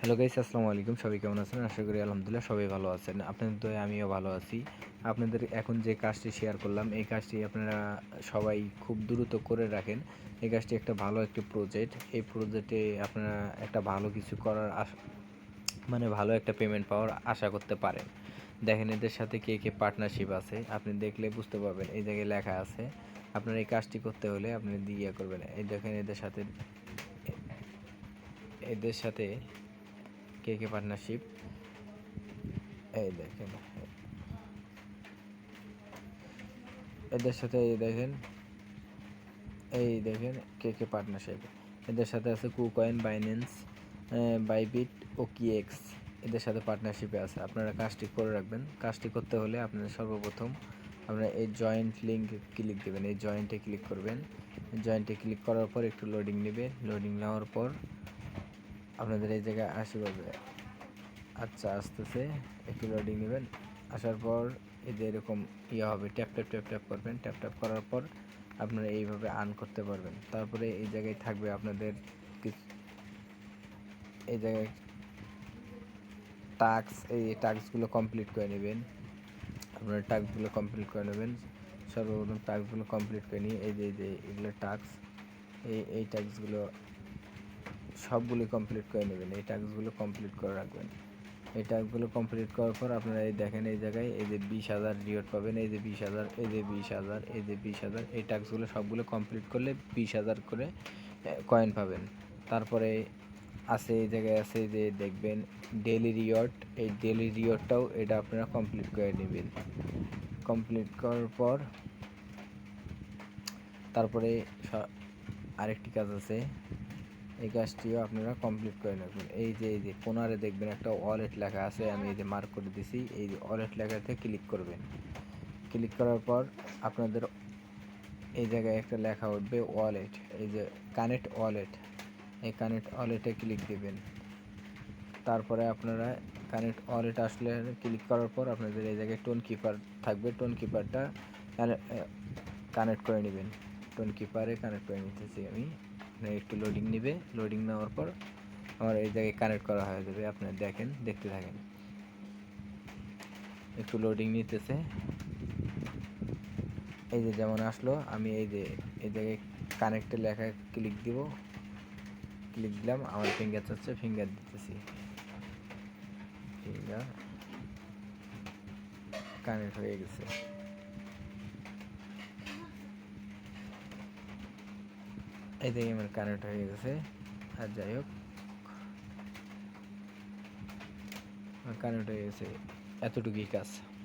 Hello guys, আসসালামু আলাইকুম। সবাই কেমন আছেন? আশা করি আলহামদুলিল্লাহ সবাই ভালো আছেন। আপনাদের দয়ায় আমিও ভালো আছি। আপনাদের এখন যে কাজটি শেয়ার করলাম, এই কাজটি আপনারা সবাই খুব দ্রুত করে রাখেন। এই কাজটি একটা ভালো একটি প্রজেক্ট। এই প্রজেক্টে আপনারা একটা ভালো কিছু করার মানে ভালো একটা পেমেন্ট পাওয়ার আশা করতে পারেন। দেখেন এদের সাথে কে কে পার্টনারশিপ আছে, আপনি দেখলে বুঝতে পারবেন। এই জায়গায় লেখা আছে। আপনার এই কাজটি করতে হলে আপনি দিয়ে করবেন। এই দেখেন এদের সাথে কে কে পার্টনারশিপ, এই দেখেন এদের সাথে এই দেখেন কে কে পার্টনারশিপ। এদের সাথে আছে কুকয়েন, বাইন্যান্স, বাইবিট, ওকিএক্স। এদের সাথে পার্টনারশিপে আছে। আপনারা কাজটি করে রাখবেন। কাজটি করতে হলে আপনারা সর্বপ্রথম আপনারা এই জয়েন্ট লিঙ্কে ক্লিক দেবেন। এই জয়েন্টে ক্লিক করবেন। জয়েন্টে ক্লিক করার পর একটু লোডিং নেবে। লোডিং নেওয়ার পর আপনাদের এই জায়গায় আসবে। আচ্ছা, আসতেছে। একটু লোডিং নেবেন। আসার পর এই যে এরকম হবে, ট্যাপ ট্যাপ ট্যাপ ট্যাপ করবেন। ট্যাপ ট্যাপ করার পর আপনারা এইভাবে আর্ন করতে পারবেন। তারপরে এই জায়গায় থাকবে আপনাদের এই জায়গায় টাস্ক, এই টাস্কগুলো কমপ্লিট করে নেবেন। আপনারা টাস্কগুলো কমপ্লিট করে নেবেন। সর্বপ্রথম টাস্কগুলো কমপ্লিট করে নিয়ে এই যে এগুলো টাস্ক, এই টাস্কগুলো সবগুলি কমপ্লিট করে নেবেন। এই টাস্কগুলো কমপ্লিট করে রাখবেন। এই টাস্কগুলো কমপ্লিট করার পর আপনারা এই দেখেন এই জায়গায় এই যে 20,000 রিওয়ার্ড পাবেন। এই যে 20,000, এই যে 20,000, এই যে 20,000। এই টাস্কগুলো সবগুলো কমপ্লিট করলে 20,000 করে কয়েন পাবেন। তারপরে আছে এই জায়গায় আছে যে দেখবেন ডেইলি রিওয়ার্ড। এই ডেইলি রিওয়ার্ডটাও এটা আপনারা কমপ্লিট করে নেবেন। কমপ্লিট করার পর তারপরে আরেকটি কাজ আছে, এই কাজটিও আপনারা কমপ্লিট করে নেবেন। এই যে কোনারে দেখবেন একটা ওয়ালেট লেখা আছে, আমি এই যে মার্ক করে দিছি। এই যে ওয়ালেট লেখাতে ক্লিক করবেন। ক্লিক করার পর আপনাদের এই জায়গায় একটা লেখা উঠবে ওয়ালেট, এই যে কানেক্ট ওয়ালেট। এই কানেক্ট ওয়ালেটে ক্লিক দিবেন। তারপরে আপনারা কানেক্ট ওয়ালেট আসলে ক্লিক করার পর আপনাদের এই জায়গায় টোন কিপার থাকবে। টোন কিপারটা কানেক্ট করে নেবেন। টোন কিপারে কানেক্ট করে নিতেছি আমি। একটু লোডিং নেবে। লোডিং নেওয়ার পর আমার এই জায়গায় কানেক্ট করা হয়ে যাবে। আপনারা দেখেন, দেখতে থাকেন। একটু লোডিং নিতেছে। এই যে যেমন আসলো, আমি এই জায়গায় কানেক্টের লেখায় ক্লিক দিব। ক্লিক দিলাম। আমার ফিঙ্গার চাচ্ছে, ফিঙ্গার দিতেছি। ফিঙ্গার কানেক্ট হয়ে গেছে। এই দেখে আমার কানেক্ট হয়ে গেছে। আর যাই হোক, কানেক্ট হয়ে গেছে। এতটুকুই কাজ।